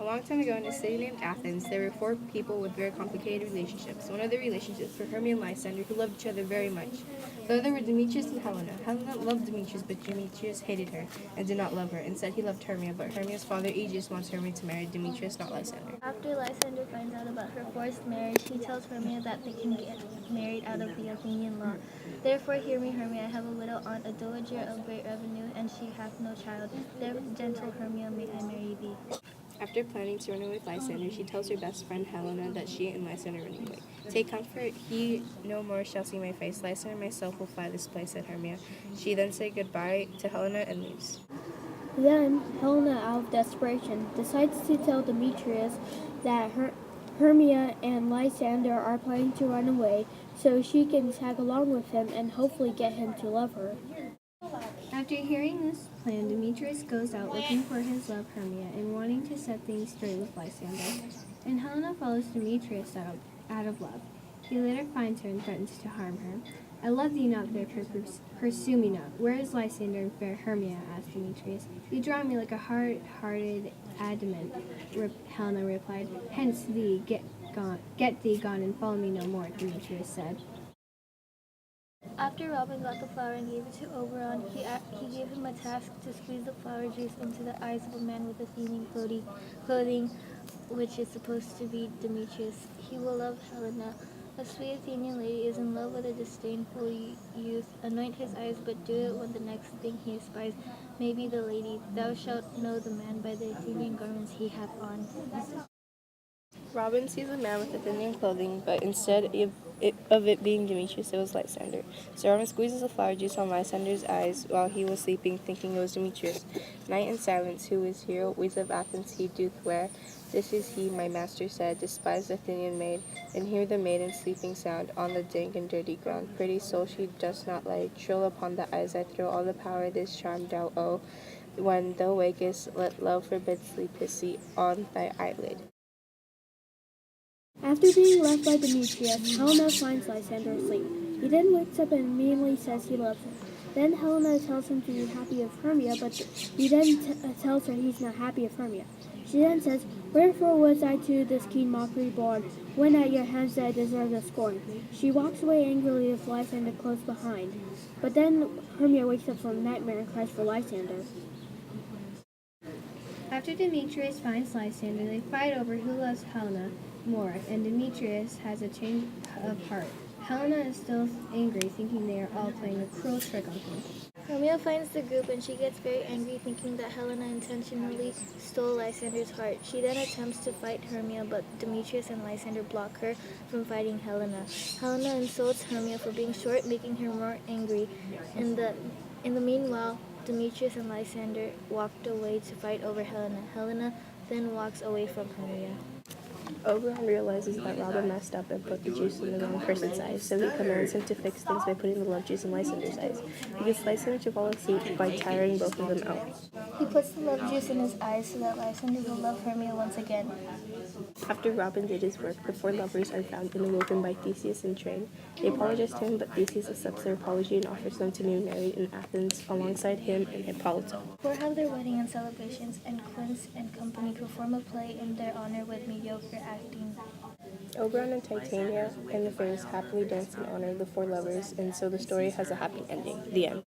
long time ago in a city named Athens, there were four people with very complicated relationships. One of the relationships were Hermia and Lysander, who loved each other very much. The other were Demetrius and Helena. Helena loved Demetrius, but Demetrius hated her and did not love her. Instead, he loved Hermia, but Hermia's father Aegeus wants Hermia to marry Demetrius, not Lysander. After Lysander finds out about her forced marriage, he tells Hermia that they can get married out of the Athenian law. Therefore, hear me, Hermia, I have a widow aunt, a dowager of great revenue, and she hath no child. Therefore, gentle Hermia, may I marry thee. After planning to run away with Lysander, she tells her best friend Helena that she and Lysander are running away. Take comfort, he no more shall see my face. Lysander and myself will fly this place, said Hermia. She then said goodbye to Helena and leaves. Then Helena, out of desperation, decides to tell Demetrius that Hermia and Lysander are planning to run away so she can tag along with him and hopefully get him to love her. After hearing this plan, Demetrius goes out looking for his love Hermia and wanting to set things straight with Lysander, and Helena follows Demetrius out of love. He later finds her and threatens to harm her. I love thee not, therefore pursue me not. Where is Lysander and fair Hermia? Asked Demetrius. You draw me like a hard-hearted adamant, Helena replied. Hence thee, get thee gone and follow me no more, Demetrius said. After Robin got the flower and gave it to Oberon, he gave him a task to squeeze the flower juice into the eyes of a man with Athenian clothing, which is supposed to be Demetrius. He will love Helena. A sweet Athenian lady is in love with a disdainful youth. Anoint his eyes, but do it when the next thing he espies may be the lady. Thou shalt know the man by the Athenian garments he hath on. Robin sees a man with Athenian clothing, but instead of it being Demetrius, it was Lysander. So Robin squeezes the flower juice on Lysander's eyes while he was sleeping, thinking it was Demetrius. Knight in silence, who is here, always of Athens he doth wear. This is he, my master said, despised Athenian maid, and hear the maiden sleeping sound on the dank and dirty ground. Pretty soul, she does not lie. Shrill upon the eyes I throw all the power this charm thou owe. When thou wakest, let love forbid sleep his seat on thy eyelid. After being left by Demetrius, Helena finds Lysander asleep. He then wakes up and immediately says he loves her. Then Helena tells him to be happy of Hermia, but he then tells her he's not happy of Hermia. She then says, Wherefore was I to this keen mockery born, when at your hands I deserved a scorn? She walks away angrily with Lysander close behind. But then Hermia wakes up from a nightmare and cries for Lysander. After Demetrius finds Lysander, they fight over who loves Helena more, and Demetrius has a change of heart. Helena is still angry, thinking they are all playing a cruel trick on him. Hermia finds the group and she gets very angry, thinking that Helena intentionally stole Lysander's heart. She then attempts to fight Hermia, but Demetrius and Lysander block her from fighting Helena. Helena insults Hermia for being short, making her more angry. In the meanwhile, Demetrius and Lysander walked away to fight over Helena. Helena then walks away from Hermia. Oberon realizes that Robin messed up and put the juice in the wrong person's eyes, so he commands him to fix things by putting the love juice in Lysander's eyes. He gets Lysander to fall asleep by tiring both of them out. He puts the love juice in his eyes so that Lysander will love Hermia once again. After Robin did his work, the four lovers are found and awoken by Theseus in train. They apologize to him, but Theseus accepts their apology and offers them to be married in Athens alongside him and Hippolyta. Four have their wedding and celebrations, and Quince and company perform a play in their honor with mediocre acting. Oberon and Titania and the Fays happily dance in honor of the four lovers, and so the story has a happy ending. The end.